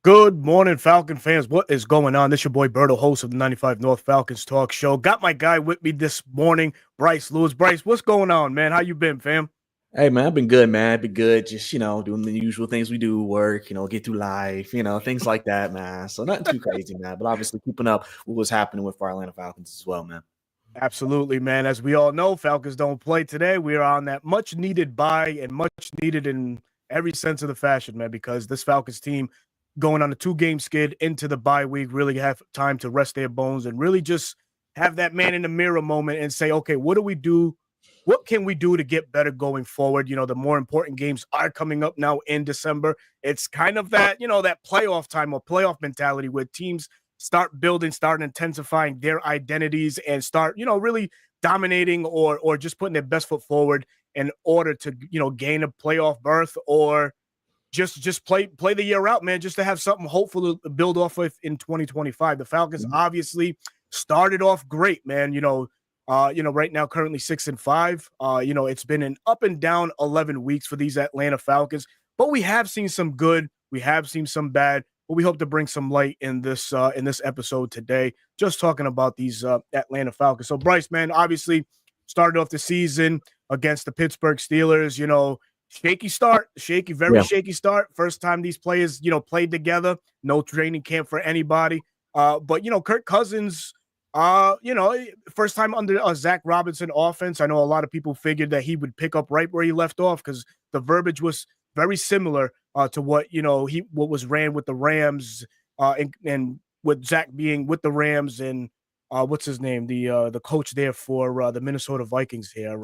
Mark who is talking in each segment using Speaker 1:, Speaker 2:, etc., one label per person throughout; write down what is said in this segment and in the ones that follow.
Speaker 1: Good morning, Falcon fans. What is going on? This your boy Berto, host of the 95 North Falcons Talk Show. Got my guy with me this morning, Bryce Lewis. Bryce, what's going on, man? How you been, fam?
Speaker 2: Hey man, I've been good, man. I've been good. Just, doing the usual things we do, work, get through life, things like that, man. So nothing too crazy, man. But obviously keeping up with what's happening with our Atlanta Falcons as well, man.
Speaker 1: Absolutely, man. As we all know, Falcons don't play today. We are on that much needed bye and much needed in every sense of the fashion, man, because this Falcons team going on a 2-game skid into the bye week really have time to rest their bones and really just have that man in the mirror moment and say, okay, what do we do? What can we do to get better going forward? The more important games are coming up now in December. It's kind of that, that playoff time or playoff mentality where teams start building, start intensifying their identities and start, really dominating or just putting their best foot forward in order to, gain a playoff berth or just play the year out, man, just to have something hopeful to build off with in 2025. The Falcons obviously started off great, man. Right now currently 6-5. It's been an up and down 11 weeks for these Atlanta Falcons, but we have seen some good, we have seen some bad. But we hope to bring some light in this episode today, just talking about these Atlanta Falcons. So, Bryce, man, obviously started off the season against the Pittsburgh Steelers. Shaky start, very shaky start. First time these players, played together. No training camp for anybody. But Kirk Cousins, first time under a Zach Robinson offense. I know a lot of people figured that he would pick up right where he left off because the verbiage was very similar to what what was ran with the Rams and with Zach being with the Rams and what's his name, the coach there for the Minnesota Vikings here,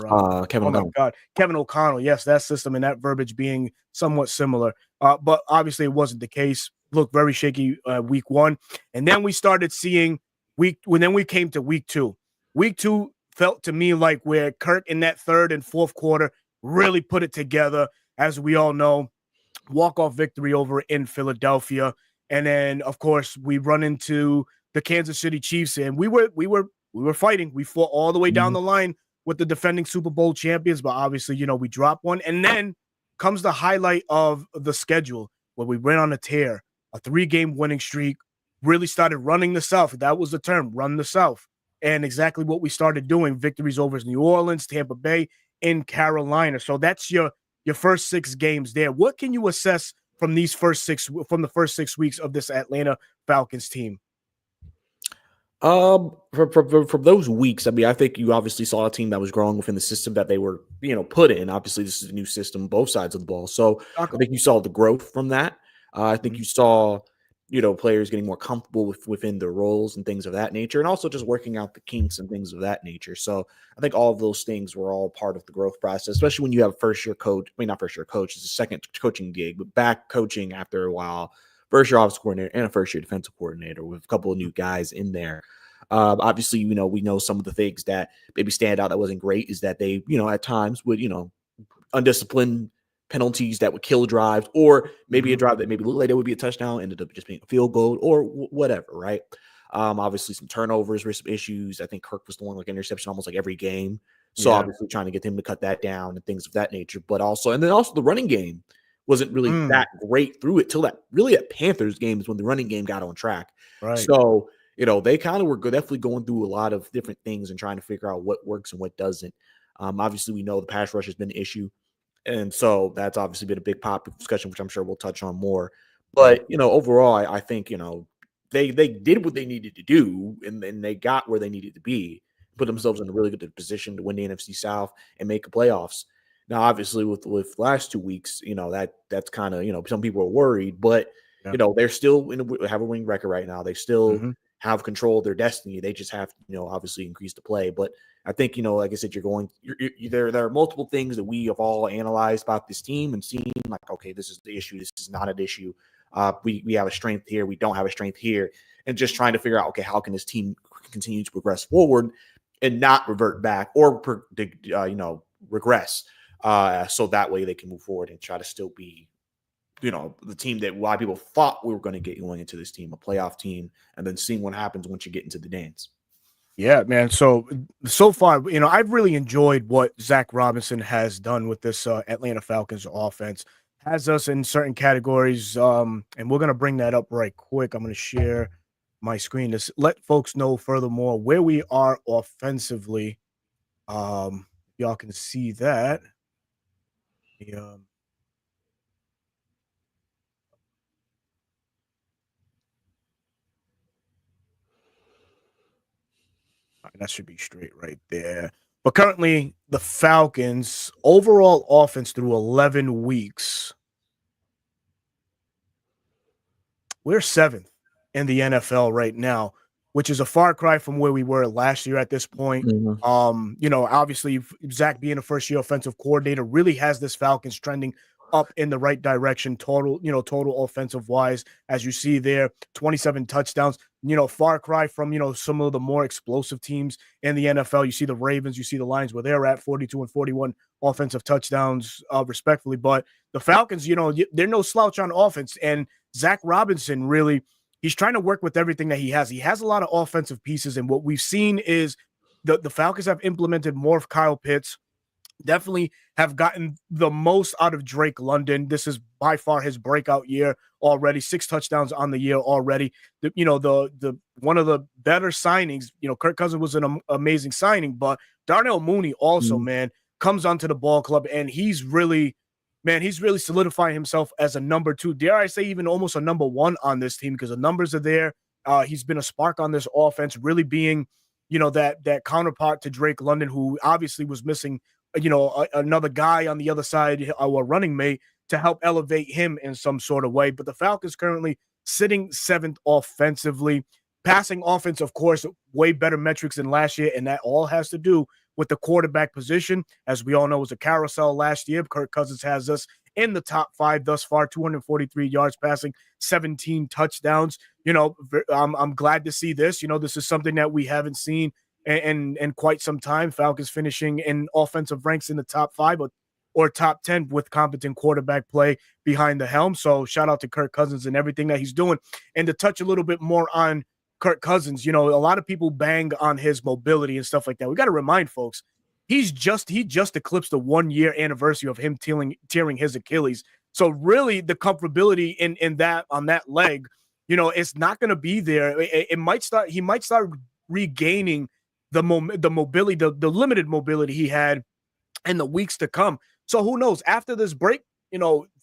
Speaker 2: Kevin O'Connell.
Speaker 1: My God, Kevin O'Connell. Yes, that system and that verbiage being somewhat similar, but obviously it wasn't the case. Looked very shaky week one, and then we started seeing then we came to week two. Week two felt to me like where Kirk in that third and fourth quarter really put it together. As we all know, walk-off victory over in Philadelphia. And then, of course, we run into the Kansas City Chiefs, and we were fighting. We fought all the way down the line with the defending Super Bowl champions, but obviously, we dropped one. And then comes the highlight of the schedule where we went on a tear, a 3-game winning streak, really started running the South. That was the term, run the South. And exactly what we started doing, victories over New Orleans, Tampa Bay, in Carolina. So that's your first 6 games there. What can you assess from the first 6 weeks of this Atlanta Falcons team?
Speaker 2: For those weeks, I mean, I think you obviously saw a team that was growing within the system that they were, put in. Obviously, this is a new system, both sides of the ball. So I think you saw the growth from that. I think you saw, players getting more comfortable within their roles and things of that nature, and also just working out the kinks and things of that nature. So I think all of those things were all part of the growth process, especially when you have a first-year coach. I mean, not first-year coach, it's a second coaching gig, but back coaching after a while, first-year offensive coordinator and a first-year defensive coordinator with a couple of new guys in there. Obviously, we know some of the things that maybe stand out that wasn't great is that they, at times would, undisciplined penalties that would kill drives, or maybe a drive that maybe looked like it would be a touchdown ended up just being a field goal or whatever, right? Obviously some turnovers were some issues. I think Kirk was the one like interception almost like every game. So obviously trying to get him to cut that down and things of that nature. But also the running game wasn't really that great through it till that Panthers game is when the running game got on track.
Speaker 1: Right.
Speaker 2: So, they kind of were definitely going through a lot of different things and trying to figure out what works and what doesn't. Obviously we know the pass rush has been an issue. And so that's obviously been a big pop discussion, which I'm sure we'll touch on more. But, overall, I think, they did what they needed to do and they got where they needed to be, put themselves in a really good position to win the NFC South and make the playoffs. Now, obviously, with last 2 weeks, that's kind of, some people are worried, but, they're still have a winning record right now. They still have control of their destiny. They just have to, obviously increase the play. But I think, like I said, there are multiple things that we have all analyzed about this team and seen like, okay, this is the issue. This is not an issue. We have a strength here. We don't have a strength here. And just trying to figure out, okay, how can this team continue to progress forward and not revert back or, regress so that way they can move forward and try to still be, the team that a lot of people thought we were going to get going into this team, a playoff team, and then seeing what happens once you get into the dance.
Speaker 1: Yeah, man. So far, I've really enjoyed what Zach Robinson has done with this Atlanta Falcons offense. has us in certain categories. And we're gonna bring that up right quick. I'm gonna share my screen to let folks know furthermore where we are offensively. Y'all can see that. The, that should be straight right there. But currently, the Falcons overall offense through 11 weeks, we're seventh in the NFL right now, which is a far cry from where we were last year at this point.
Speaker 2: Mhm.
Speaker 1: Obviously, Zach being a first-year offensive coordinator really has this Falcons trending up in the right direction, total offensive wise, as you see there, 27 touchdowns. Far cry from some of the more explosive teams in the NFL. You see the Ravens, you see the Lions where they're at 42 and 41 offensive touchdowns, respectfully. But the Falcons, they're no slouch on offense, and Zach Robinson really, he's trying to work with everything that he has. He has a lot of offensive pieces, and what we've seen is the Falcons have implemented more of Kyle Pitts, definitely have gotten the most out of Drake London. This is by far his breakout year already. 6 touchdowns on the year already. The one of the better signings. Kirk Cousins was an amazing signing, but Darnell Mooney also,
Speaker 2: Mhm.
Speaker 1: man, comes onto the ball club, and he's really solidifying himself as a number 2. Dare I say even almost a number 1 on this team because the numbers are there. He's been a spark on this offense, really being, that counterpart to Drake London, who obviously was missing another guy on the other side, our running mate, to help elevate him in some sort of way. But the Falcons currently sitting 7th offensively. Passing offense, of course, way better metrics than last year, and that all has to do with the quarterback position. As we all know, it was a carousel last year. Kirk Cousins has us in the top 5 thus far, 243 yards passing, 17 touchdowns. I'm glad to see this. This is something that we haven't seen and quite some time. Falcons finishing in offensive ranks in the top 5 or top 10 with competent quarterback play behind the helm. So shout out to Kirk Cousins and everything that he's doing. And to touch a little bit more on Kirk Cousins, a lot of people bang on his mobility and stuff like that. We got to remind folks, he just eclipsed the 1-year anniversary of him tearing his Achilles. So really the comfortability in that on that leg, it's not going to be there. He might start regaining the mobility, the limited mobility he had in the weeks to come. So who knows? After this break,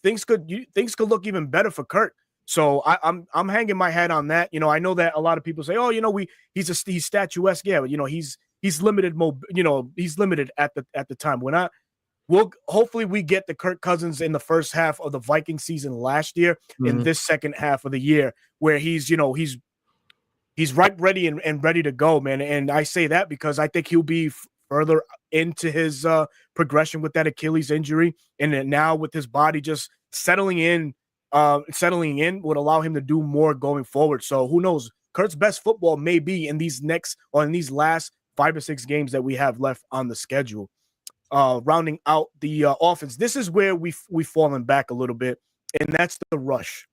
Speaker 1: things could look even better for Kirk. So I'm hanging my hat on that. I know that a lot of people say, oh, he's statuesque. Yeah, but he's limited. He's limited at the time. Hopefully we get the Kirk Cousins in the first half of the Viking season last year in
Speaker 2: Mhm.
Speaker 1: this second half of the year where he's ripe, ready, and ready to go, man. And I say that because I think he'll be further into his progression with that Achilles injury, and then now with his body just settling in would allow him to do more going forward. So who knows? Kurt's best football may be in these last 5 or 6 games that we have left on the schedule. Rounding out the offense, this is where we've fallen back a little bit, and that's the rush.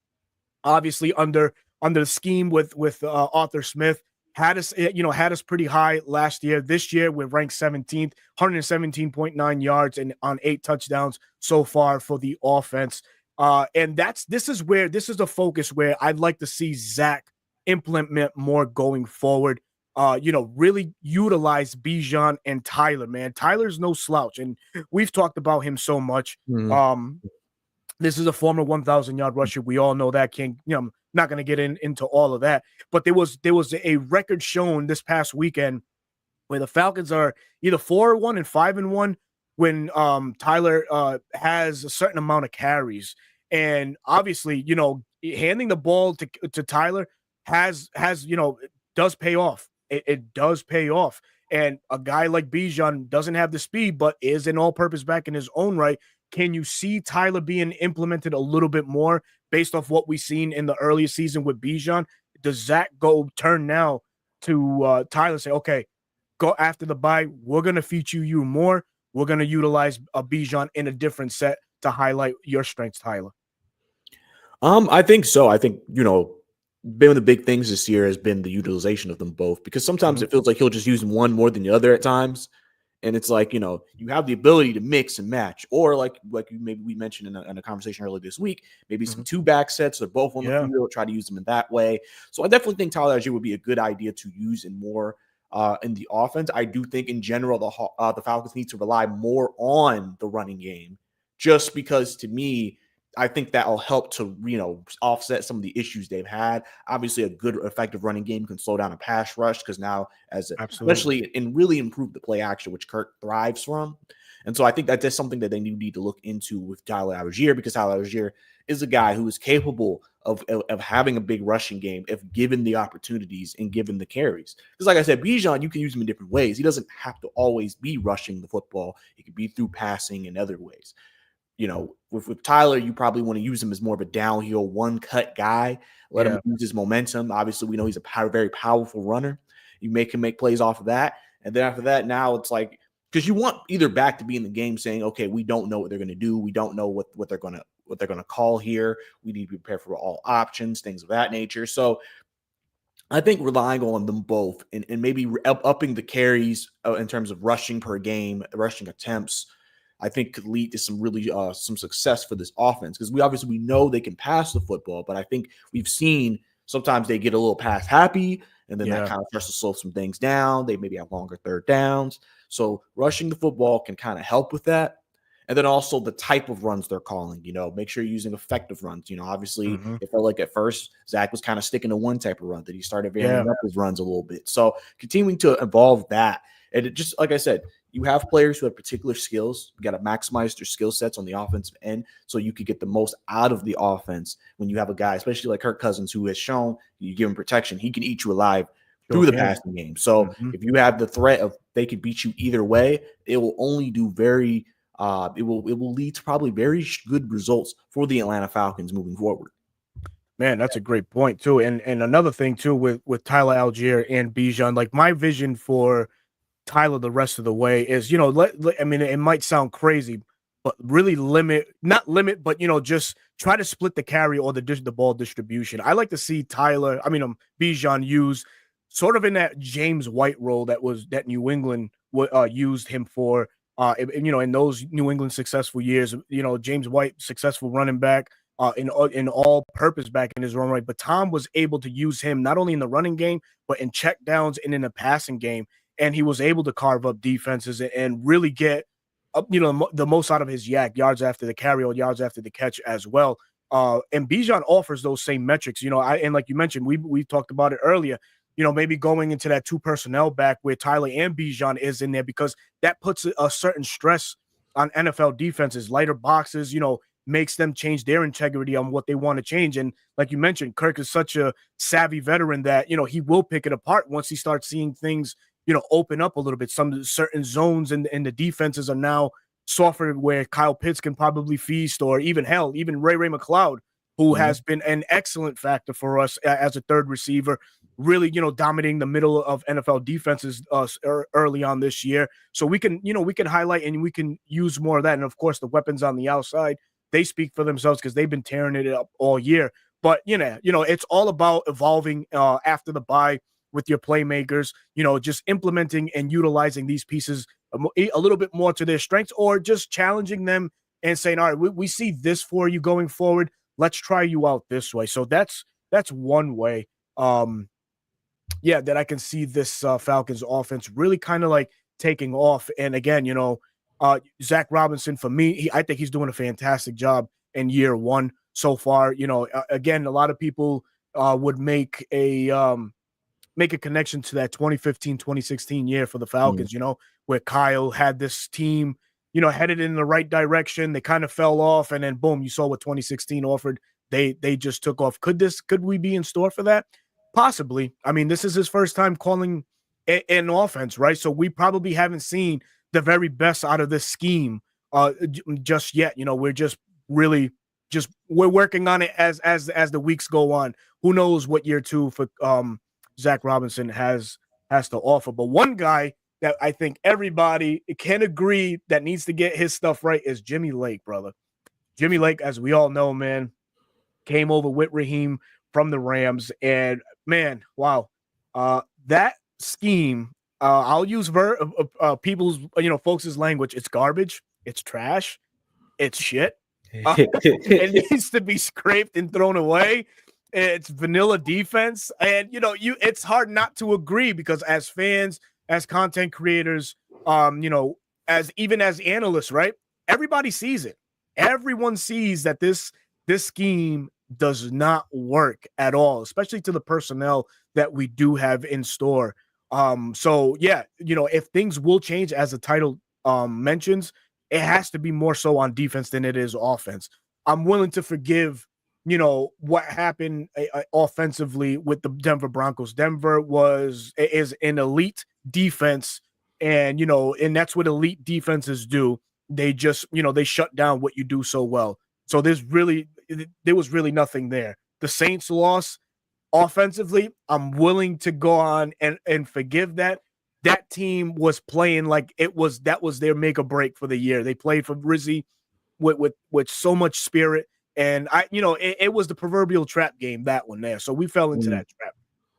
Speaker 1: Obviously, under the scheme with Arthur Smith, had us pretty high last year. This year we're ranked 17th, 117.9 yards and on 8 touchdowns so far for the offense. And this is the focus where I'd like to see Zach implement more going forward. Really utilize Bijan and Tyler, man. Tyler's no slouch, and we've talked about him so much.
Speaker 2: Mhm.
Speaker 1: This is a former 1,000-yard rusher. We all know that. I'm not going to get into all of that, but there was a record shown this past weekend where the Falcons are either 4-1 and 5-1 when Tyler has a certain amount of carries, and obviously, handing the ball to Tyler has does pay off. It does pay off. And a guy like Bijan doesn't have the speed, but is an all-purpose back in his own right. Can you see Tyler being implemented a little bit more based off what we've seen in the earlier season with Bijan? Does Zach turn now to Tyler, say, okay, go after the bye, we're going to feature you more. We're going to utilize a Bijan in a different set to highlight your strengths, Tyler?
Speaker 2: I think so. I think, one of the big things this year has been the utilization of them both, because sometimes
Speaker 1: Mhm.
Speaker 2: it feels like he'll just use one more than the other at times. And it's like, you have the ability to mix and match, or like maybe we mentioned in a conversation earlier this week, maybe some 2-back sets. They're both on the field, try to use them in that way. So I definitely think Tyler Algier would be a good idea to use in more in the offense. I do think in general, the Falcons need to rely more on the running game, just because to me, I think that'll help to, offset some of the issues they've had. Obviously, a good, effective running game can slow down a pass rush because now, especially and really improve the play action, which Kirk thrives from. And so I think that's just something that they need to look into with Tyler Algier, because Tyler Algier is a guy who is capable of having a big rushing game if given the opportunities and given the carries. Because like I said, Bijan, you can use him in different ways. He doesn't have to always be rushing the football. He could be through passing in other ways. With Tyler, you probably want to use him as more of a downhill, one-cut guy. Let him use his momentum. Obviously, we know he's a very powerful runner. You make him make plays off of that. And then after that, now it's like, because you want either back to be in the game saying, okay, we don't know what they're going to do. We don't know what they're going to call here. We need to be prepared for all options, things of that nature. So I think relying on them both and maybe upping the carries in terms of rushing per game, rushing attempts, I think could lead to some really some success for this offense, because we know they can pass the football, but I think we've seen sometimes they get a little pass happy, and then that kind of starts to slow some things down. They maybe have longer third downs. So rushing the football can kind of help with that. And then also the type of runs they're calling, make sure you're using effective runs. Obviously it felt like at first Zach was kind of sticking to one type of run, that he started varying up his runs a little bit. So continuing to evolve that. And it just, like I said, you have players who have particular skills. You got to maximize their skill sets on the offensive end so you could get the most out of the offense when you have a guy, especially like Kirk Cousins, who has shown you give him protection, he can eat you alive through the passing game. So if you have the threat of they could beat you either way, it will only do it will lead to probably very good results for the Atlanta Falcons moving forward.
Speaker 1: Man, that's a great point too. And another thing too with Tyler Algier and Bijan, like my vision for Tyler the rest of the way is, I mean, it might sound crazy, but really not limit, but, just try to split the carry or the ball distribution. I like to see Bijan used sort of in that James White role that New England used him for, in those New England successful years, James White, successful running back, in all purpose back in his own right. But Tom was able to use him not only in the running game, but in check downs and in the passing game. And he was able to carve up defenses and really get the most out of his yards after the carry or yards after the catch as well. And Bijan offers those same metrics. And like you mentioned, we talked about it earlier. Maybe going into that 2 personnel back where Tyler and Bijan is in there, because that puts a certain stress on NFL defenses. Lighter boxes, makes them change their integrity on what they want to change. And like you mentioned, Kirk is such a savvy veteran that he will pick it apart once he starts seeing things open up a little bit. Some certain zones and the defenses are now softer where Kyle Pitts can probably feast, or even Ray McLeod, who has been an excellent factor for us as a third receiver, really, dominating the middle of NFL defenses early on this year. So we can highlight and we can use more of that. And of course, the weapons on the outside, they speak for themselves because they've been tearing it up all year. But, it's all about evolving after the bye with your playmakers, just implementing and utilizing these pieces a little bit more to their strengths, or just challenging them and saying, all right, we see this for you going forward. Let's try you out this way. So that's one way, that I can see this Falcons offense really kind of like taking off. And again, Zach Robinson, for me, I think he's doing a fantastic job in year 1 so far. Again, a lot of people would make a connection to that 2015, 2016 year for the Falcons, where Kyle had this team, headed in the right direction. They kind of fell off, and then boom, you saw what 2016 offered. They just took off. Could we be in store for that? Possibly. I mean, this is his first time calling an offense, right? So we probably haven't seen the very best out of this scheme just yet. We're just really we're working on it as the weeks go on. Who knows what year 2 for Zach Robinson has to offer. But one guy that I think everybody can agree that needs to get his stuff right is Jimmy Lake, brother. Jimmy Lake, as we all know, man, came over with Raheem from the Rams. And, man, wow. That scheme, I'll use people's folks' language. It's garbage. It's trash. It's shit. It needs to be scraped and thrown away. It's vanilla defense, and it's hard not to agree because as fans, as content creators, as even as analysts, right? Everybody sees it. Everyone sees that this scheme does not work at all, especially to the personnel that we do have in store. So yeah, if things will change as the title mentions, it has to be more so on defense than it is offense. I'm willing to forgive, what happened offensively with the Denver Broncos. Denver is an elite defense, and and that's what elite defenses do. They just, they shut down what you do so well. So there was really nothing there. The Saints loss offensively, I'm willing to go on and forgive that. That team was playing like that was their make or break for the year. They played for Rizzy with so much spirit. And it was the proverbial trap game, that one there. So we fell into that trap,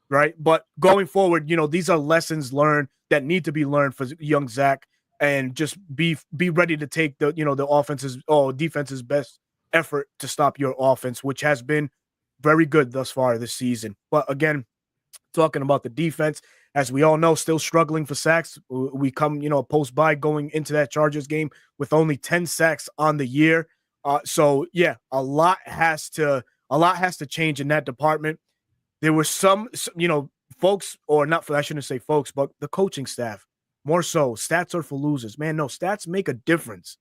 Speaker 1: right? But going forward, these are lessons learned that need to be learned for young Zach, and just be ready to take the defense's best effort to stop your offense, which has been very good thus far this season. But again, talking about the defense, as we all know, still struggling for sacks. We come, post by going into that Chargers game with only 10 sacks on the year. So yeah, a lot has to change in that department. There were some folks, or not for, I shouldn't say folks, but the coaching staff, more so. Stats are for losers, man. No, stats make a difference.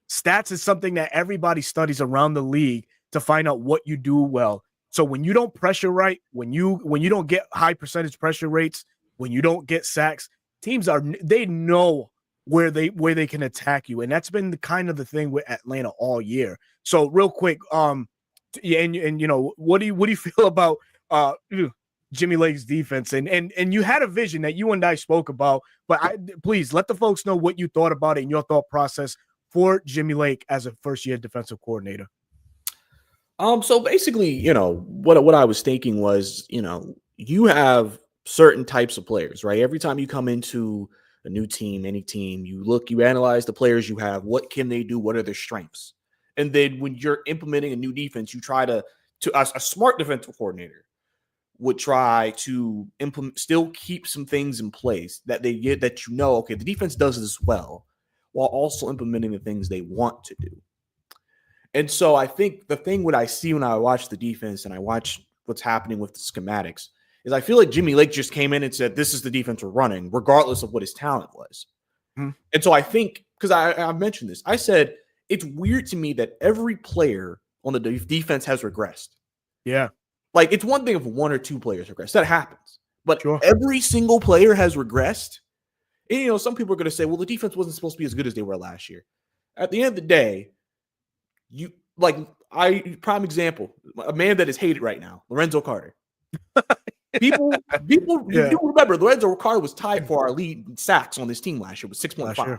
Speaker 1: Stats is something that everybody studies around the league to find out what you do well. So when you don't pressure right, when you don't get high percentage pressure rates, when you don't get sacks, teams they know where they can attack you, and that's been the thing with Atlanta all year. So real quick, and what do you feel about Jimmy Lake's defense? And you had a vision that you and I spoke about, but please let the folks know what you thought about it and your thought process for Jimmy Lake as a first-year defensive coordinator.
Speaker 2: So basically, what I was thinking was, you have certain types of players, right? Every time you come into a new team, any team, you analyze the players you have. What can they do? What are their strengths? And then when you're implementing a new defense, you try to a smart defensive coordinator would try to still keep some things in place that they get, that okay, the defense does this well, while also implementing the things they want to do. And so I think the thing what I see when I watch the defense and I watch what's happening with the schematics is I feel like Jimmy Lake just came in and said, this is the defense we're running, regardless of what his talent was. Mm-hmm. And so I think, because I mentioned this, I said, it's weird to me that every player on the defense has regressed.
Speaker 1: Yeah.
Speaker 2: Like, it's one thing if one or two players regress. That happens. But every single player has regressed. And, some people are going to say, well, the defense wasn't supposed to be as good as they were last year. At the end of the day, prime example, a man that is hated right now, Lorenzo Carter. People, you remember Lorenzo Carter was tied for our lead in sacks on this team last year with 6.5.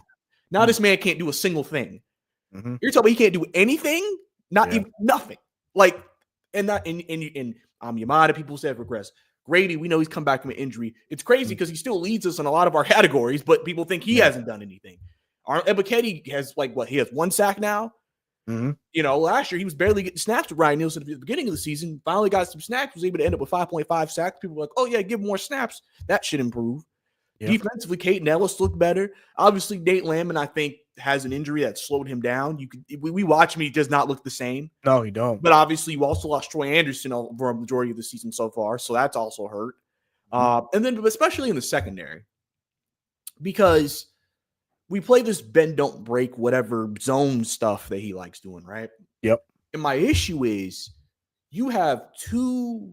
Speaker 2: Now this man can't do a single thing. Mm-hmm. You're telling me he can't do anything? Even nothing. Like, and Yamada, people said regress. Grady, we know he's come back from an injury. It's crazy because he still leads us in a lot of our categories, but people think he hasn't done anything. Ebiketie has he has one sack now. Mm-hmm. Last year he was barely getting snaps with Ryan Nielsen at the beginning of the season. Finally got some snaps, was able to end up with 5.5 sacks. People were like, oh yeah, give him more snaps. That should improve. Yep. Defensively, Caden Ellis looked better. Obviously, Nate Landman, I think, has an injury that slowed him down. We watch him; he does not look the same.
Speaker 1: No, he don't.
Speaker 2: But obviously, you also lost Troy Anderson over a majority of the season so far, so that's also hurt. And then, especially in the secondary, because we play this bend, don't break, whatever zone stuff that he likes doing, right?
Speaker 1: Yep.
Speaker 2: And my issue is you have two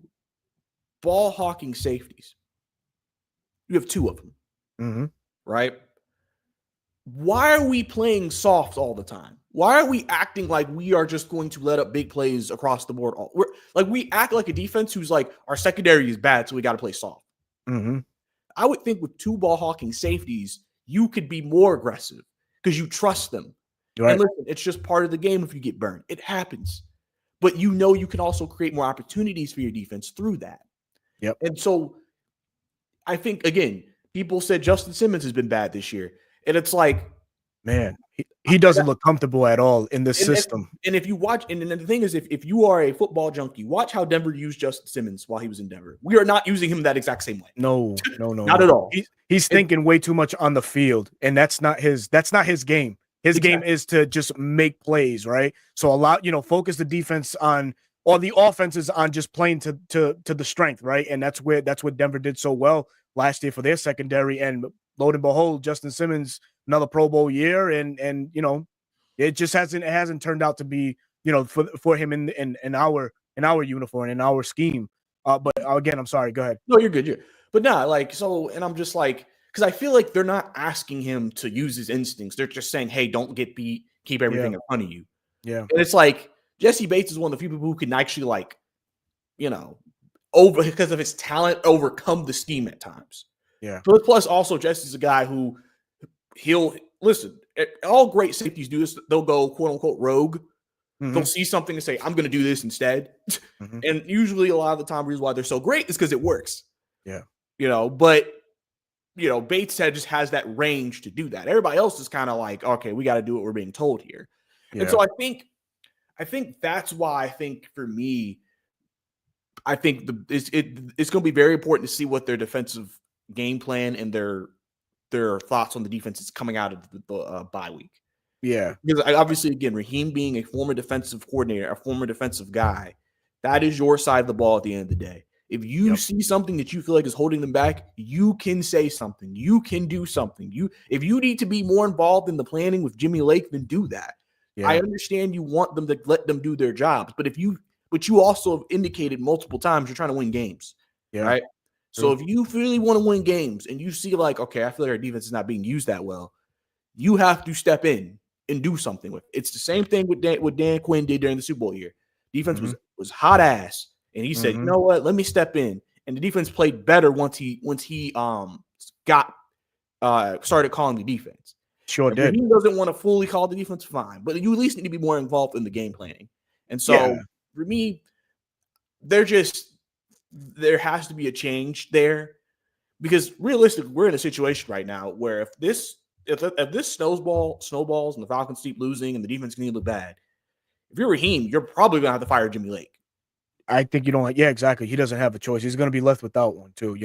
Speaker 2: ball hawking safeties. You have two of them, right? Why are we playing soft all the time? Why are we acting like we are just going to let up big plays across the board? We act like a defense who's like, our secondary is bad, so we got to play soft. Mm-hmm. I would think with two ball hawking safeties, you could be more aggressive because you trust them. Right. And listen, it's just part of the game if you get burned. It happens. But you can also create more opportunities for your defense through that.
Speaker 1: Yep.
Speaker 2: And so I think, again, people said Justin Simmons has been bad this year. And it's like,
Speaker 1: Man, he doesn't look comfortable at all in this
Speaker 2: and,
Speaker 1: system.
Speaker 2: and if you watch, and the thing is, if you are a football junkie, watch how Denver used Justin Simmons while he was in Denver. We are not using him that exact same way.
Speaker 1: No.
Speaker 2: Not at all.
Speaker 1: He's thinking way too much on the field, and that's not his game. His game is to just make plays, right? So focus the defense on, or the offenses on just playing to the strength, right? And that's what Denver did so well last year for their secondary. And lo and behold, Justin Simmons, another Pro Bowl year, and it just hasn't turned out to be, for him in our uniform, in our scheme. But again, I'm sorry. Go ahead.
Speaker 2: No, you're good. But nah, and I'm just like, because I feel like they're not asking him to use his instincts. They're just saying, hey, don't get beat, keep everything in front of you.
Speaker 1: Yeah.
Speaker 2: And it's like, Jesse Bates is one of the few people who can actually, over, because of his talent, overcome the scheme at times.
Speaker 1: Yeah.
Speaker 2: Plus also, Jesse's a guy who listen, all great safeties do this. They'll go, quote unquote, rogue. Mm-hmm. They'll see something and say, I'm going to do this instead. Mm-hmm. And usually a lot of the time, the reason why they're so great is because it works.
Speaker 1: Yeah.
Speaker 2: But Bates just has that range to do that. Everybody else is kind of like, okay, we got to do what we're being told here. Yeah. And so I think that's why I think for me, I think it's going to be very important to see what their defensive game plan and their thoughts on the defense is coming out of the bye week.
Speaker 1: Yeah.
Speaker 2: Because obviously, again, Raheem being a former defensive coordinator, a former defensive guy, that is your side of the ball at the end of the day. If you see something that you feel like is holding them back, you can say something. You can do something. If you need to be more involved in the planning with Jimmy Lake, then do that. Yeah. I understand you want them to let them do their jobs, but you also have indicated multiple times you're trying to win games, right? True. So if you really want to win games and you see like, okay, I feel like our defense is not being used that well, you have to step in and do something with it. It's the same thing with what Dan Quinn did during the Super Bowl year. Defense was hot ass, and he said, you know what, let me step in. And the defense played better once he got started calling the defense.
Speaker 1: Sure did.
Speaker 2: He doesn't want to fully call the defense, fine, but you at least need to be more involved in the game planning. And so for me, there has to be a change there, because realistically, we're in a situation right now where if this snowballs and the Falcons keep losing and the defense can look bad, if you're Raheem, you're probably going to have to fire Jimmy Lake.
Speaker 1: I think you don't. Yeah, exactly. He doesn't have a choice. He's going to be left without one too.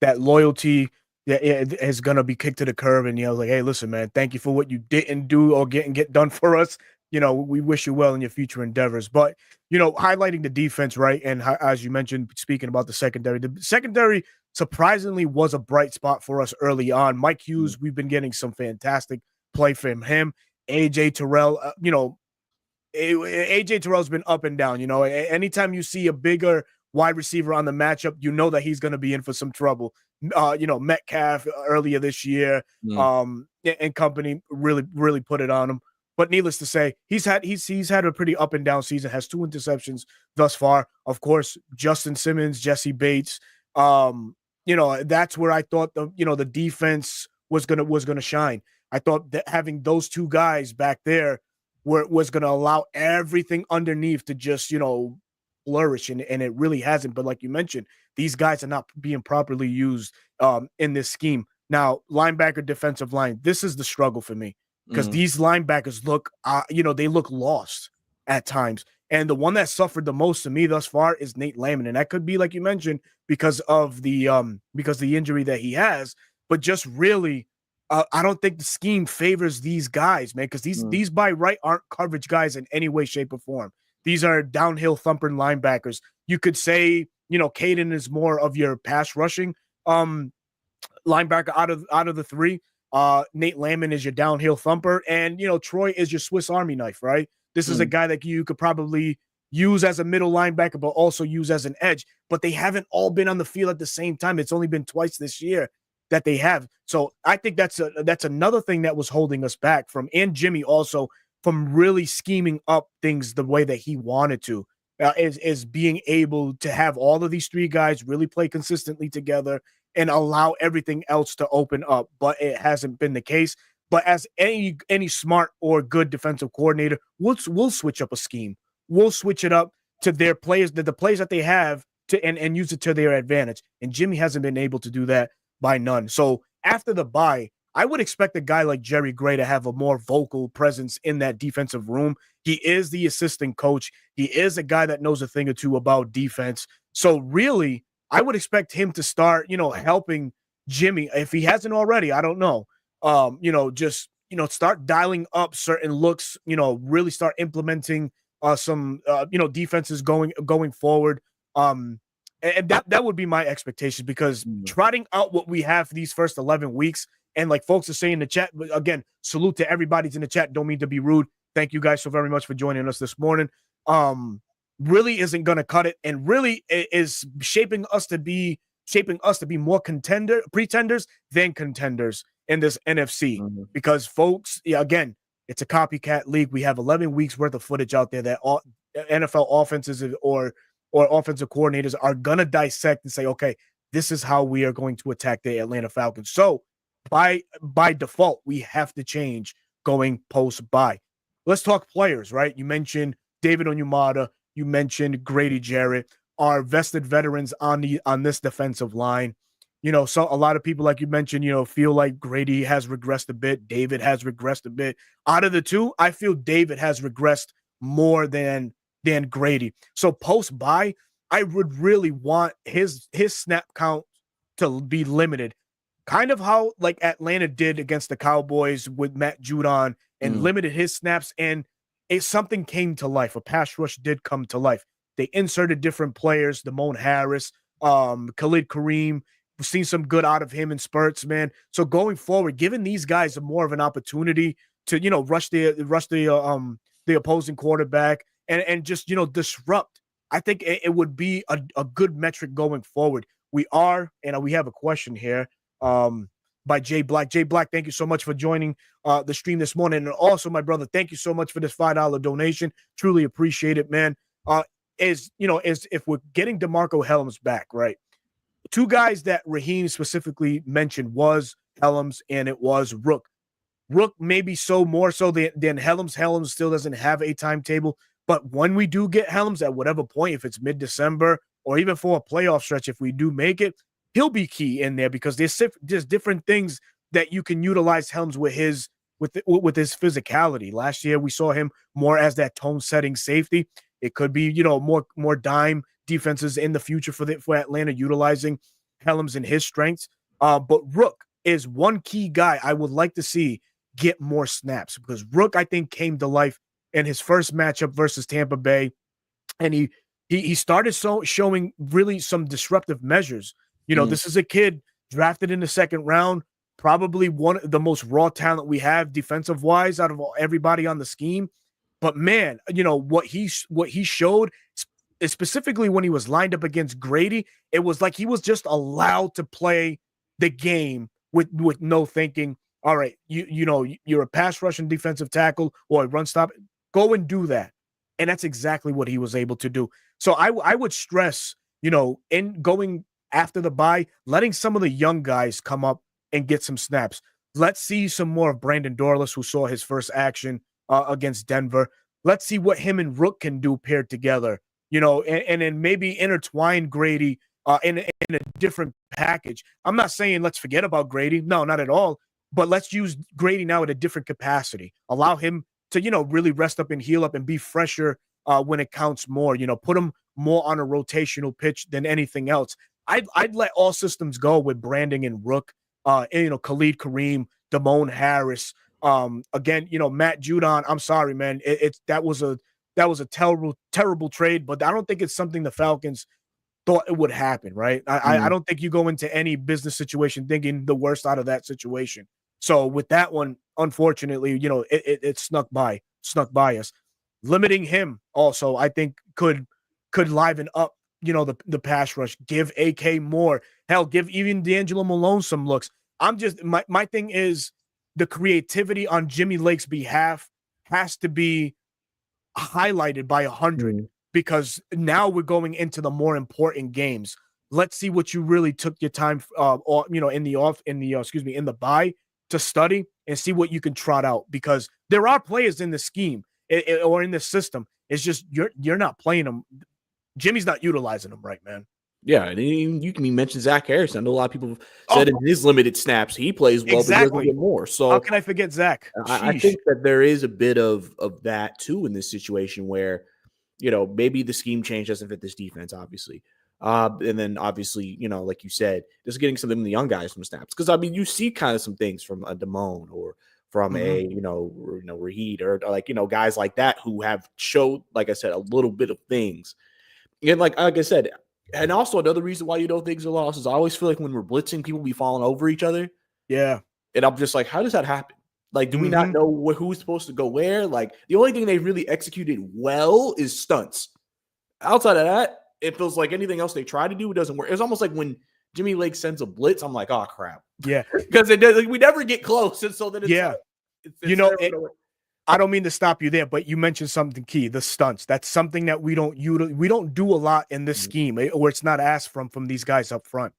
Speaker 1: That loyalty is going to be kicked to the curb. And like, hey, listen, man, thank you for what you didn't do or get done for us. We wish you well in your future endeavors. But highlighting the defense, right? And as you mentioned, speaking about the secondary surprisingly was a bright spot for us early on. Mike Hughes, we've been getting some fantastic play from him. AJ Terrell, AJ Terrell's been up and down. Anytime you see a bigger wide receiver on the matchup, that he's going to be in for some trouble. Metcalf earlier this year, and company really put it on him. But needless to say, he's had a pretty up and down season. Has 2 interceptions thus far. Of course, Justin Simmons, Jesse Bates. That's where I thought the defense was gonna shine. I thought that having those 2 guys back there was going to allow everything underneath to just, flourish. And it really hasn't. But like you mentioned, these guys are not being properly used in this scheme. Now, linebacker, defensive line, this is the struggle for me, because these linebackers look, they look lost at times. And the one that suffered the most to me thus far is Nate Landman. And that could be, like you mentioned, because of the injury that he has, but just really, I don't think the scheme favors these guys, man, because these by right aren't coverage guys in any way, shape, or form. These are downhill thumping linebackers. You could say, Caden is more of your pass rushing linebacker out of the 3. Nate Landman is your downhill thumper, and Troy is your Swiss Army knife, right? This is a guy that you could probably use as a middle linebacker, but also use as an edge. But they haven't all been on the field at the same time. It's only been twice this year that they have. So I think that's another thing that was holding us back and Jimmy also from really scheming up things the way that he wanted to, is being able to have all of these 3 guys really play consistently together and allow everything else to open up. But it hasn't been the case. But as any smart or good defensive coordinator, we'll switch up a scheme. We'll switch it up to their players, the players that they have, and use it to their advantage. And Jimmy hasn't been able to do that by none. So after the bye, I would expect a guy like Jerry Gray to have a more vocal presence in that defensive room. He is the assistant coach. He is a guy that knows a thing or two about defense. So really, I would expect him to start, helping Jimmy if he hasn't already. I don't know. Just start dialing up certain looks. Really start implementing some defenses going forward. And that would be my expectation, because trotting out what we have for these first 11 weeks, and like folks are saying in the chat, but again, salute to everybody's in the chat. Don't mean to be rude. Thank you guys so very much for joining us this morning. Really isn't going to cut it, and really is shaping us to be more pretenders than contenders in this NFC. Because folks, again, it's a copycat league. We have 11 weeks worth of footage out there that all NFL offenses or offensive coordinators are gonna dissect and say, okay, this is how we are going to attack the Atlanta Falcons. So by default, we have to change going post-bye. Let's talk players, right? You mentioned David Onyemata, you mentioned Grady Jarrett, our vested veterans on this defensive line. So a lot of people, like you mentioned, feel like Grady has regressed a bit. David has regressed a bit. Out of the two, I feel David has regressed more than Grady. So post-bye, I would really want his snap count to be limited. Kind of how like Atlanta did against the Cowboys with Matt Judon, and limited his snaps, and something came to life. A pass rush did come to life. They inserted different players, Damone Harris, Khalid Kareem. We've seen some good out of him in spurts, man. So going forward, giving these guys more of an opportunity to, rush the opposing quarterback and just, disrupt. I think it would be a good metric going forward. We have a question here by Jay Black. Jay Black, thank you so much for joining the stream this morning. And also, my brother, thank you so much for this $5 donation. Truly appreciate it, man. As if we're getting DeMarco Hellams back, right? Two guys that Raheem specifically mentioned was Hellams and it was Rook. Rook maybe more so than Hellams. Hellams still doesn't have a timetable. But when we do get Hellams at whatever point, if it's mid-December or even for a playoff stretch, if we do make it, he'll be key in there, because there's different things that you can utilize Hellams with his physicality. Last year, we saw him more as that tone-setting safety. It could be, more dime defenses in the future for Atlanta, utilizing Hellams and his strengths. But Rook is one key guy I would like to see get more snaps, because Rook, I think, came to life in his first matchup versus Tampa Bay, and he started showing really some disruptive measures. This is a kid drafted in the second round, probably one of the most raw talent we have defensive wise out of everybody on the scheme. But man, what he showed, specifically when he was lined up against Grady, it was like he was just allowed to play the game with no thinking. All right, you're a pass rushing defensive tackle or a run stop. Go and do that. And that's exactly what he was able to do. So I would stress, in going after the bye, letting some of the young guys come up and get some snaps. Let's see some more of Brandon Dorlus, who saw his first action against Denver. Let's see what him and Rook can do paired together, and then maybe intertwine Grady in a different package. I'm not saying let's forget about Grady. No, not at all. But let's use Grady now at a different capacity. Allow him to, really rest up and heal up and be fresher when it counts more. Put him more on a rotational pitch than anything else. I'd let all systems go with Brandon and Rook. Khalid Kareem, Damone Harris. Again, Matt Judon. I'm sorry, man. That was a terrible trade, but I don't think it's something the Falcons thought it would happen, right? I don't think you go into any business situation thinking the worst out of that situation. So with that one, unfortunately, it snuck by us. Limiting him also, I think, could liven up, the pass rush. Give AK more. Hell, give even D'Angelo Malone some looks. My thing is the creativity on Jimmy Lake's behalf has to be highlighted by 100, because now we're going into the more important games. Let's see what you really took your time, in the bye to study, and see what you can trot out, because there are players in the scheme or in the system. It's just you're not playing them. Jimmy's not utilizing them right, man.
Speaker 2: Yeah, and you can mention Zach Harris. I know a lot of people have
Speaker 1: Oh,
Speaker 2: said in his limited snaps he plays well, but he doesn't
Speaker 1: exactly.
Speaker 2: get more.
Speaker 1: How
Speaker 2: So
Speaker 1: can I forget Zach?
Speaker 2: I
Speaker 1: Sheesh.
Speaker 2: think that there is a bit of that too in this situation where, maybe the scheme change doesn't fit this defense, obviously. And then obviously, like you said, just getting some of the young guys some snaps. Because I mean, you see kind of some things from a Damone or from
Speaker 1: Mhm.
Speaker 2: Raheed or like, guys like that who have showed, like I said, a little bit of things. And like I said, and also another reason why things are lost is I always feel like when we're blitzing, people be falling over each other.
Speaker 1: Yeah.
Speaker 2: And I'm just like, how does that happen? Like, do we not
Speaker 1: Mhm.
Speaker 2: know who's supposed to go where? Like, the only thing they really executed well is stunts. Outside of that, it feels like anything else they try to do, it doesn't work. It's almost like when Jimmy Lake sends a blitz, I'm like, oh crap,
Speaker 1: Yeah.
Speaker 2: because it does. Like, we never get close, and so then it's
Speaker 1: Yeah.
Speaker 2: like, it's never
Speaker 1: It,
Speaker 2: gonna work.
Speaker 1: I don't mean to stop you there, but you mentioned something key, the stunts. That's something that we don't do a lot in this
Speaker 2: Mhm.
Speaker 1: scheme, or it's not asked from these guys up front.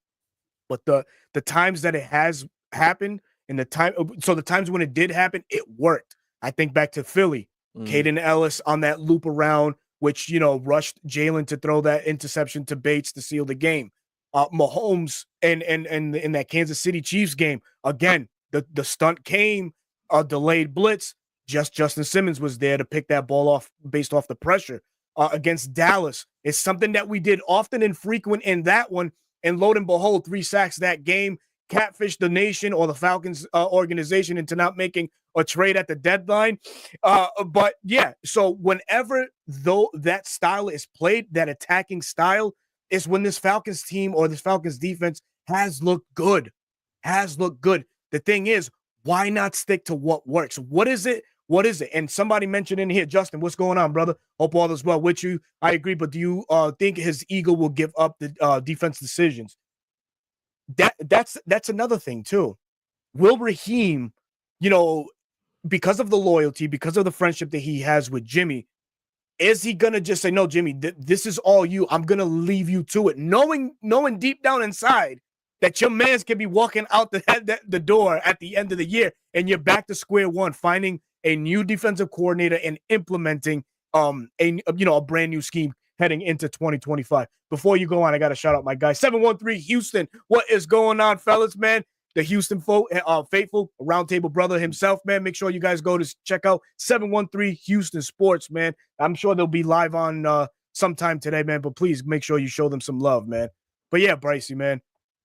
Speaker 1: But the times that it has happened and the times when it did happen, it worked. I think back to Philly,
Speaker 2: Mhm.
Speaker 1: Caden Ellis on that loop around, which rushed Jalen to throw that interception to Bates to seal the game. Mahomes and in that Kansas City Chiefs game, again, the stunt came, a delayed blitz. Just Justin Simmons was there to pick that ball off based off the pressure. Against Dallas, it's something that we did often and frequent in that one. And lo and behold, 3 sacks that game, catfish the nation or the Falcons organization into not making a trade at the deadline. But yeah, so whenever though that style is played, that attacking style, is when this Falcons team or this Falcons defense has looked good. Has looked good. The thing is, why not stick to what works? What is it? What is it? And somebody mentioned in here, Justin, what's going on, brother? Hope all is well with you. I agree, but do you think his ego will give up the defense decisions? That's another thing too. Will Raheem, you know, because of the loyalty, because of the friendship that he has with Jimmy, is he gonna just say, "No, Jimmy, this is all you. I'm gonna leave you to it," knowing deep down inside that your man's can be walking out the door at the end of the year, and you're back to square one, finding a new defensive coordinator and implementing a brand new scheme heading into 2025. Before you go on, I got to shout out my guy 713 Houston. What is going on, fellas, man? The Houston faithful roundtable brother himself, man. Make sure you guys go to check out 713 Houston Sports, man. I'm sure they'll be live on sometime today, man. But please make sure you show them some love, man. But yeah, Brycey, man,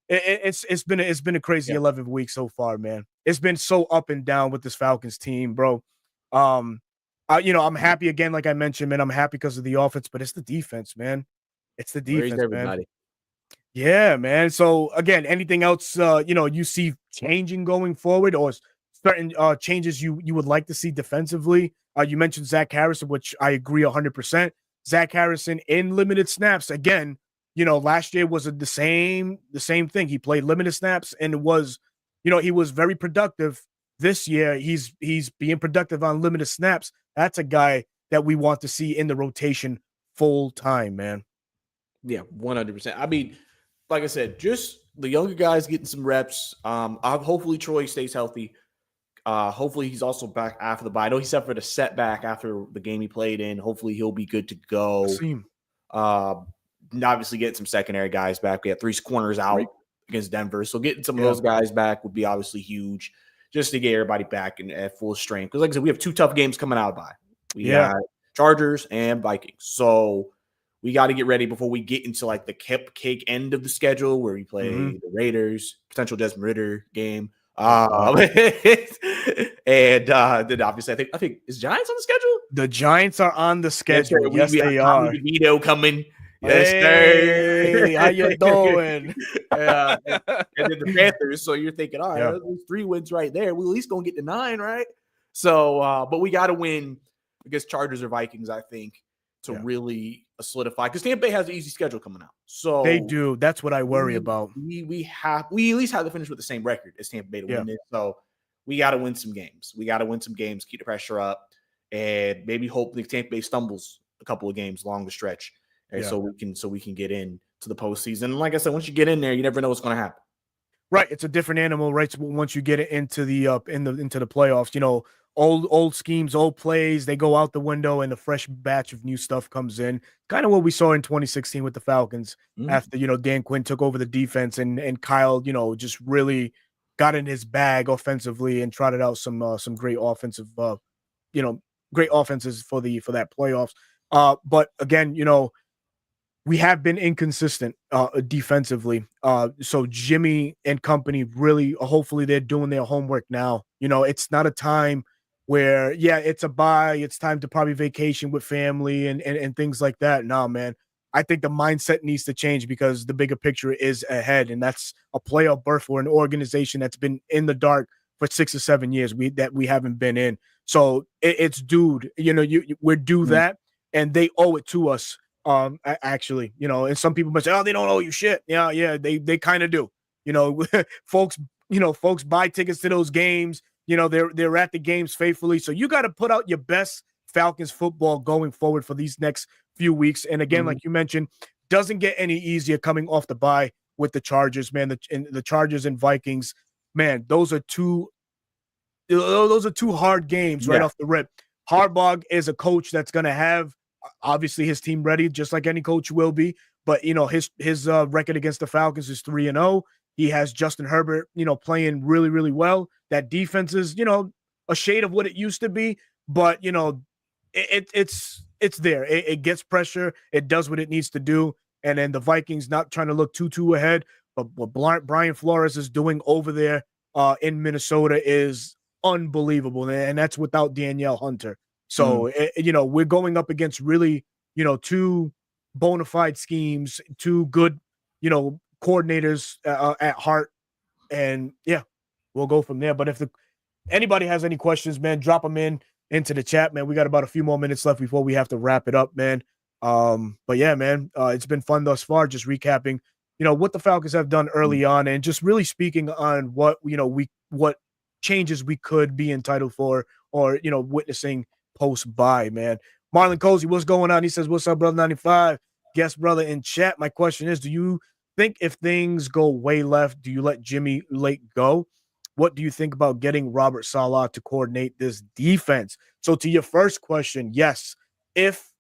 Speaker 1: it's been a crazy
Speaker 2: Yeah.
Speaker 1: 11 weeks so far, man. It's been so up and down with this Falcons team, bro. I'm happy again, like I mentioned, man. I'm happy because of the offense, but it's the defense, man. It's the
Speaker 2: Praise
Speaker 1: defense, man.
Speaker 2: everybody.
Speaker 1: Yeah, man. So again, anything else you see changing going forward, or certain changes you would like to see defensively? You mentioned Zach Harrison, which I agree 100%. Zach Harrison in limited snaps again. Last year was the same thing. He played limited snaps and it was, he was very productive. This year, he's being productive on limited snaps. That's a guy that we want to see in the rotation full time, man.
Speaker 2: Yeah, 100%. I mean, like I said, just the younger guys getting some reps. Hopefully Troy stays healthy. Hopefully he's also back after the bye. I know he suffered a setback after the game he played in. Hopefully he'll be good to go.
Speaker 1: Asim.
Speaker 2: Uh, obviously getting some secondary guys back. We had 3 corners out against Denver, so getting some of
Speaker 1: Yeah.
Speaker 2: those guys back would be obviously huge, just to get everybody back at full strength. Because like I said, we have 2 tough games coming out by. We got Chargers and Vikings, so we got to get ready before we get into like the cupcake end of the schedule where we play the Raiders, potential Desmond Ritter game. And then obviously I think is Giants on the schedule?
Speaker 1: The Giants are on the
Speaker 2: Yes,
Speaker 1: schedule.
Speaker 2: sir.
Speaker 1: Yes,
Speaker 2: We
Speaker 1: they
Speaker 2: have Tommy
Speaker 1: are.
Speaker 2: DeVito coming. Yes,
Speaker 1: Hey, how you
Speaker 2: sir.
Speaker 1: doing?
Speaker 2: Yeah. And then the Panthers. So you're thinking, all right,
Speaker 1: Yeah.
Speaker 2: there's 3 wins right there. We're at least gonna get to 9, right? So, but we got to win against Chargers or Vikings, I think, to really solidify, because Tampa Bay has an easy schedule coming out. So
Speaker 1: They do. That's what I worry about.
Speaker 2: we at least have to finish with the same record as Tampa Bay to win this. So we got to win some games. We got to win some games, keep the pressure up, and maybe hopefully Tampa Bay stumbles a couple of games along the stretch, so we can get in to the postseason. And like I said, once you get in there, you never know what's going to happen.
Speaker 1: Right, it's a different animal, right? Once you get it into the into the playoffs, old schemes, old plays, they go out the window and a fresh batch of new stuff comes in. Kind of what we saw in 2016 with the Falcons
Speaker 2: Mhm.
Speaker 1: after, Dan Quinn took over the defense and Kyle, just really got in his bag offensively and trotted out some great offensive you know, great offenses for that playoffs. But again, we have been inconsistent defensively. So Jimmy and company really, hopefully, they're doing their homework now. It's not a time where, yeah, it's a bye. It's time to probably vacation with family and things like that. No, man. I think the mindset needs to change because the bigger picture is ahead, and that's a playoff berth for an organization that's been in the dark for 6 or 7 years. We haven't been in. So it's dude. We're due
Speaker 2: Mhm.
Speaker 1: that, and they owe it to us actually, and some people might say, oh, they don't owe you shit. Yeah, they kind of do. Folks, folks buy tickets to those games. They're at the games faithfully. So you got to put out your best Falcons football going forward for these next few weeks. And again,
Speaker 2: Mhm.
Speaker 1: like you mentioned, doesn't get any easier coming off the bye with the Chargers, man. The Chargers and Vikings, man, those are two hard games right
Speaker 2: Yeah.
Speaker 1: off the rip. Harbaugh is a coach that's going to have obviously his team ready, just like any coach will be. But his record against the Falcons is 3-0. He has Justin Herbert, playing really, really well. That defense is, a shade of what it used to be, but it's there. It gets pressure. It does what it needs to do. And then the Vikings not trying to look too ahead, but what Brian Flores is doing over there in Minnesota is unbelievable, and that's without Danielle Hunter.
Speaker 2: Mm.
Speaker 1: So we're going up against really two bona fide schemes, two good coordinators at heart, and yeah, we'll go from there. But if anybody has any questions, man, drop them into the chat, man. We got about a few more minutes left before we have to wrap it up, man. But yeah, man, it's been fun thus far. Just recapping, what the Falcons have done
Speaker 2: Mm.
Speaker 1: early on, and just really speaking on what what changes we could be entitled for, or witnessing post bye, man. Marlon Cozy, what's going on? He says, "What's up, brother 95?" Guest brother in chat. My question is, do you think if things go way left, do you let Jimmy Lake go? What do you think about getting Robert Saleh to coordinate this defense? So to your first question, yes. If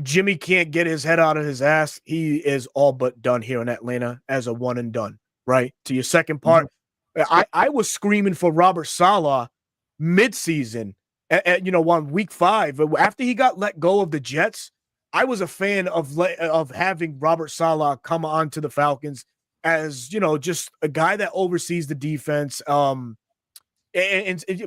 Speaker 1: Jimmy can't get his head out of his ass, he is all but done here in Atlanta as a one and done, right? To your second
Speaker 2: Mhm.
Speaker 1: part, I was screaming for Robert Saleh midseason, on week 5. After he got let go of the Jets, I was a fan of having Robert Saleh come on to the Falcons as, just a guy that oversees the defense. And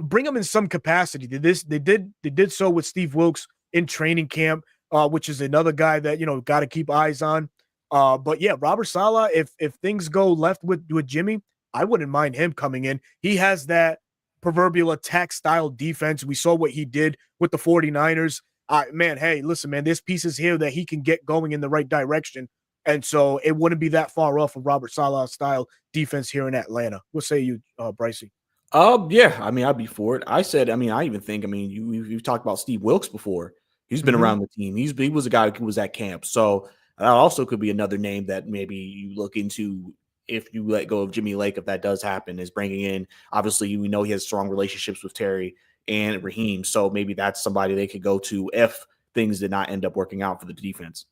Speaker 1: bring him in some capacity. They did so with Steve Wilks in training camp, which is another guy that got to keep eyes on. But yeah, Robert Saleh, if things go left with Jimmy, I wouldn't mind him coming in. He has that proverbial attack style defense. We saw what he did with the 49ers. Man, hey, listen, man, there's pieces here that he can get going in the right direction. And so it wouldn't be that far off of Robert Saleh style defense here in Atlanta. What say you, Brycey?
Speaker 2: Yeah, I mean, I'd be for it. I even think, you've talked about Steve Wilkes before. He's been
Speaker 1: Mhm.
Speaker 2: around the team. He was a guy who was at camp. So that also could be another name that maybe you look into if you let go of Jimmy Lake, if that does happen, is bringing in, obviously, we know he has strong relationships with Terry and Raheem. So maybe that's somebody they could go to if things did not end up working out for the defense.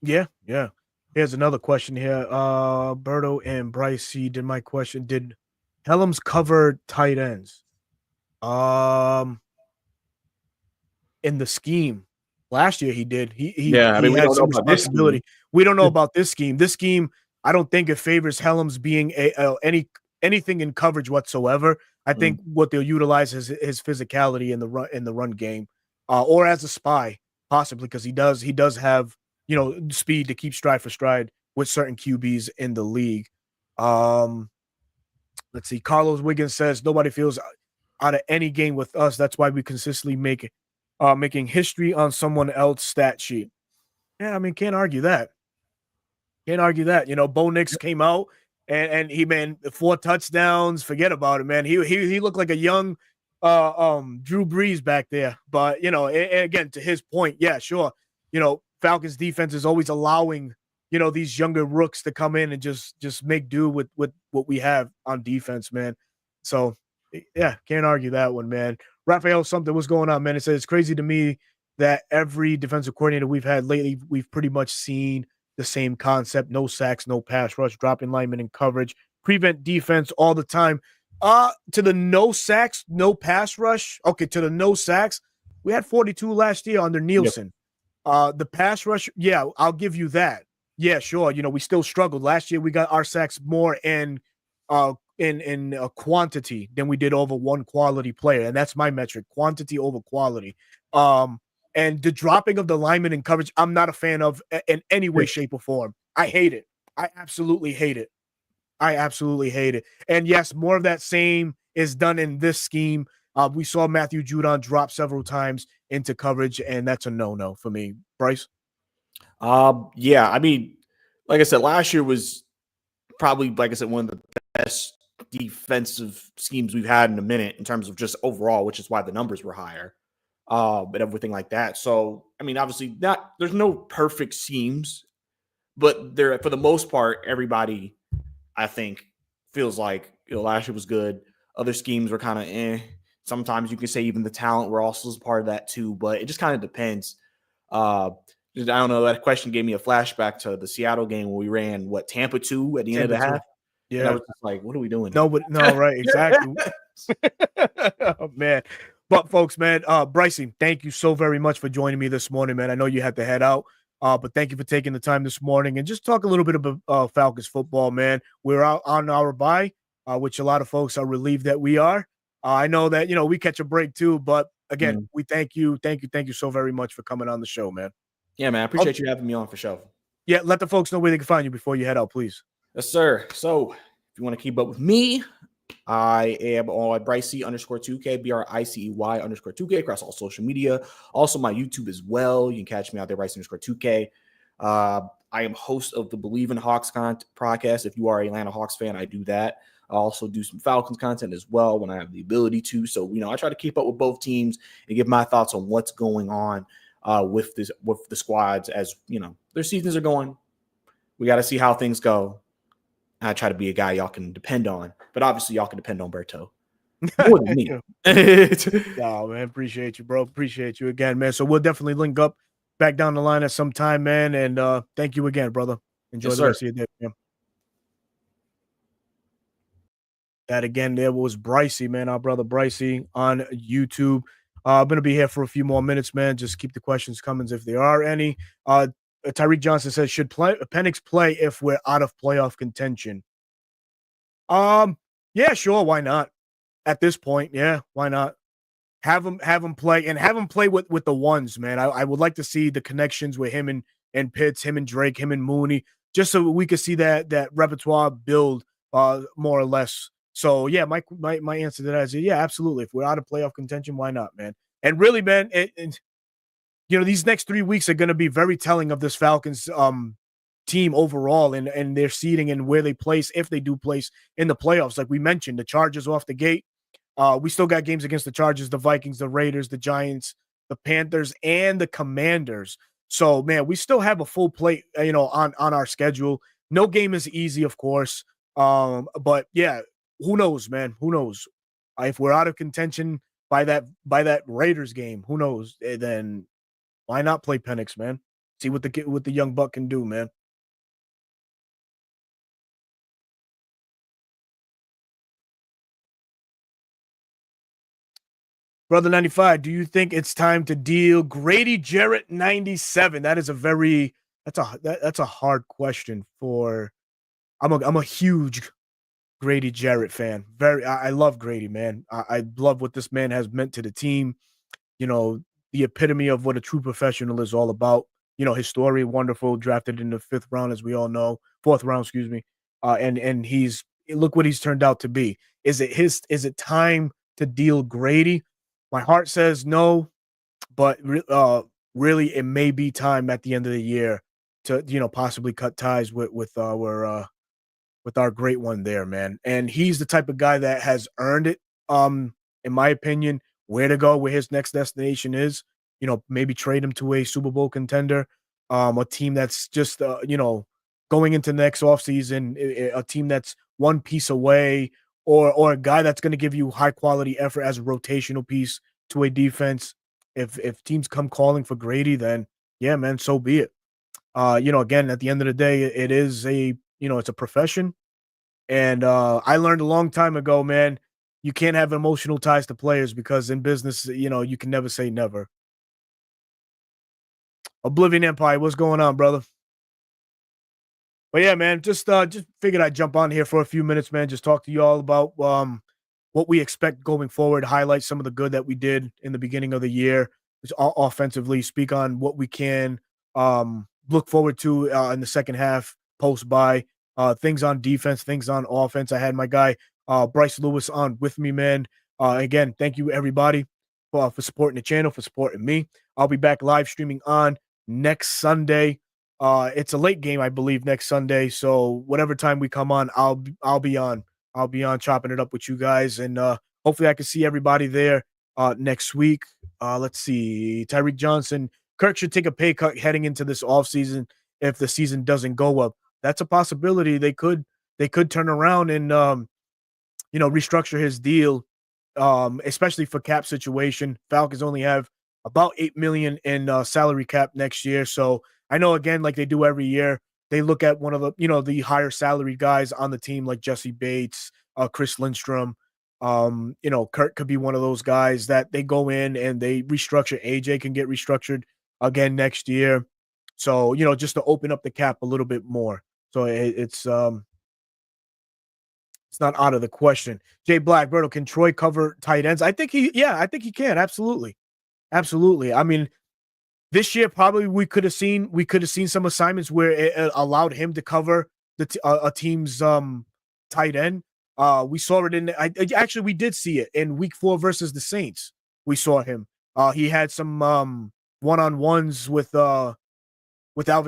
Speaker 1: Yeah, yeah. Here's another question here. Berto and Bryce C did my question. Did Helms cover tight ends? Um, in the scheme. Last year he did. He he
Speaker 2: Yeah, I
Speaker 1: he
Speaker 2: mean, we
Speaker 1: had
Speaker 2: don't know
Speaker 1: some
Speaker 2: about this scheme.
Speaker 1: responsibility. We don't know about this scheme. This scheme, I don't think it favors Helms being anything in coverage whatsoever. I
Speaker 2: Mm.
Speaker 1: think what they'll utilize is his physicality in the run game, or as a spy, possibly because he does have speed to keep stride for stride with certain QBs in the league. Um, let's see. Carlos Wiggins says nobody feels out of any game with us. That's why we consistently making history on someone else's stat sheet. Yeah, I mean, can't argue that. Can't argue that. Bo Nix came out and he, man, 4 touchdowns. Forget about it, man. He looked like a young Drew Brees back there. But again, to his point, yeah, sure. Falcons defense is always allowing these younger rooks to come in and just make do with what we have on defense, man. So Yeah, can't argue that one, man. Raphael, something what's going on, man? It says it's crazy to me that every defensive coordinator we've had lately, we've pretty much seen the same concept: no sacks, no pass rush, dropping linemen in coverage, prevent defense all the time. To the no sacks, no pass rush. Okay, to the no sacks, we had 42 last year under
Speaker 2: Yep.
Speaker 1: Nielsen. The pass rush, yeah, I'll give you that. Yeah, sure. We still struggled last year. We got our sacks more in quantity than we did over one quality player, and that's my metric: quantity over quality. Um, and the dropping of the lineman in coverage, I'm not a fan of in any way, shape, or form. I hate it. I absolutely hate it. I absolutely hate it. And yes, more of that same is done in this scheme. We saw Matthew Judon drop several times into coverage, and that's a no-no for me. Bryce?
Speaker 2: Yeah, I mean, like I said, last year was probably, like I said, one of the best defensive schemes we've had in a minute in terms of just overall, which is why the numbers were higher, and everything like that. So, I mean, obviously, not there's no perfect schemes, but there for the most part, everybody I think feels like last year was good. Other schemes were kind of eh. Sometimes you can say even the talent were also part of that too, but it just kind of depends. Uh, I don't know. That question gave me a flashback to the Seattle game where we ran Tampa 2 at the end of
Speaker 1: Tampa
Speaker 2: the half,
Speaker 1: too.
Speaker 2: and I
Speaker 1: Yeah.
Speaker 2: was just like, "What are we doing
Speaker 1: No,
Speaker 2: here?"
Speaker 1: but no, right, exactly. Oh, man. But folks, man, Brycey, thank you so very much for joining me this morning, man. I know you had to head out, but thank you for taking the time this morning and just talk a little bit about Falcons football, man. We're out on our bye, which a lot of folks are relieved that we are. I know that we catch a break too, but again,
Speaker 2: Mm.
Speaker 1: we thank you so very much for coming on the show, man.
Speaker 2: Yeah, man. I
Speaker 1: Oh,
Speaker 2: appreciate you having me on for sure.
Speaker 1: yeah, let the folks know where they can find you before you head out, please.
Speaker 2: Yes, sir. So, if you want to keep up with me, I am on Bricey_2K, BRICEY_2K across all social media. Also, my YouTube as well. You can catch me out there, Bricey_2K. Uh, I am host of the Believe in Hawks podcast. If you are an Atlanta Hawks fan, I do that. I also do some Falcons content as well when I have the ability to. So, I try to keep up with both teams and give my thoughts on what's going on with the squads as their seasons are going. We got to see how things go. I try to be a guy y'all can depend on, but obviously y'all can depend on Berto more than me.
Speaker 1: Oh, man, appreciate you, bro. Appreciate you again, man. So we'll definitely link up back down the line at some time, man. And thank you again, brother. Enjoy
Speaker 2: Yes,
Speaker 1: the
Speaker 2: sir.
Speaker 1: rest of your day, man. That again, there was Brycey, man, our brother Brycey on YouTube. I'm gonna be here for a few more minutes, man. Just keep the questions coming if there are any. Tyreek Johnson says, should Penix play if we're out of playoff contention? Yeah, sure, why not? At this point, yeah, why not? Have him play and have him play with the ones, man. I would like to see the connections with him and Pitts, him and Drake, him and Mooney, just so we could see that repertoire build more or less. So yeah, my answer to that is yeah, absolutely. If we're out of playoff contention, why not, man? And really, man, these next 3 weeks are going to be very telling of this Falcons team overall and their seeding and where they place if they do place in the playoffs. Like we mentioned, the Chargers off the gate. We still got games against the Chargers, the Vikings, the Raiders, the Giants, the Panthers, and the Commanders. So, man, we still have a full plate, on our schedule. No game is easy, of course. But yeah, who knows, man? Who knows? If we're out of contention by that Raiders game, who knows? Then why not play Penix, man? See what the young buck can do, man. Brother 95, do you think it's time to deal Grady Jarrett 97? That's a hard question for I'm a huge Grady Jarrett fan. I love Grady, man. I love what this man has meant to the team. You know, the epitome of what a true professional is all about. His story, wonderful, drafted in the fifth round, as we all know, fourth round, excuse me. And he's look what he's turned out to be. Is it time to deal Grady? My heart says no, but really, it may be time at the end of the year to possibly cut ties with our great one there, man. And he's the type of guy that has earned it. In my opinion, where to go, where his next destination is. Maybe trade him to a Super Bowl contender, a team that's just going into next offseason, a team that's one piece away, or a guy that's going to give you high quality effort as a rotational piece to a defense. If teams come calling for Grady, then yeah, man, so be it. Again, at the end of the day, it is it's a profession. And I learned a long time ago, man, you can't have emotional ties to players because in business, you can never say never. Oblivion Empire, what's going on, brother? But yeah, man, just figured I'd jump on here for a few minutes, man. Just talk to you all about what we expect going forward, highlight some of the good that we did in the beginning of the year, just offensively, speak on what we can look forward to in the second half, post by things on defense, things on offense. I had my guy Bryce Lewis on with me, man. Again, thank you everybody for supporting the channel, for supporting me. I'll be back live streaming on next Sunday. It's a late game, I believe, next Sunday. So whatever time we come on, I'll be on. I'll be on chopping it up with you guys, and hopefully I can see everybody there next week. Let's see, Tyreek Johnson. Kirk should take a pay cut heading into this offseason if the season doesn't go up. That's a possibility. They could turn around and restructure his deal, especially for cap situation. Falcons only have about $8 million in salary cap next year, so I know, again, like they do every year, they look at one of the higher salary guys on the team, like Jesse Bates, Chris Lindstrom. Kurt could be one of those guys that they go in and they restructure. AJ can get restructured again next year. So, just to open up the cap a little bit more. So it's not out of the question. Jay Black, Berto, can Troy cover tight ends? I think he can. Absolutely. Absolutely. I mean, this year, probably we could have seen some assignments where it allowed him to cover a team's tight end. We saw it actually we did see it in Week 4 versus the Saints. We saw him. He had some one-on-ones with Alvin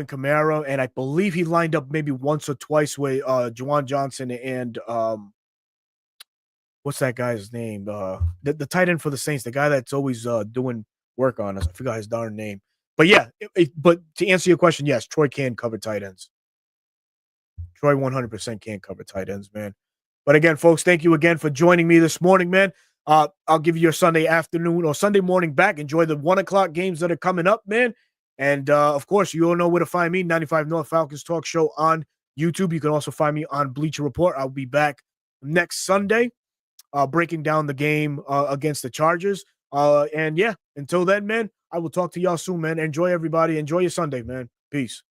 Speaker 1: Kamara, and I believe he lined up maybe once or twice with Juwan Johnson and what's that guy's name? The tight end for the Saints, the guy that's always doing work on us. I forgot his darn name. But yeah, but to answer your question, yes, Troy can cover tight ends. Troy 100% can cover tight ends, man. But again, folks, thank you again for joining me this morning, man. I'll give you your Sunday afternoon or Sunday morning back. Enjoy the 1 o'clock games that are coming up, man. And of course, you all know where to find me, 95 North Falcons Talk Show on YouTube. You can also find me on Bleacher Report. I'll be back next Sunday breaking down the game against the Chargers. And yeah, until then, man, I will talk to y'all soon, man. Enjoy everybody. Enjoy your Sunday, man. Peace.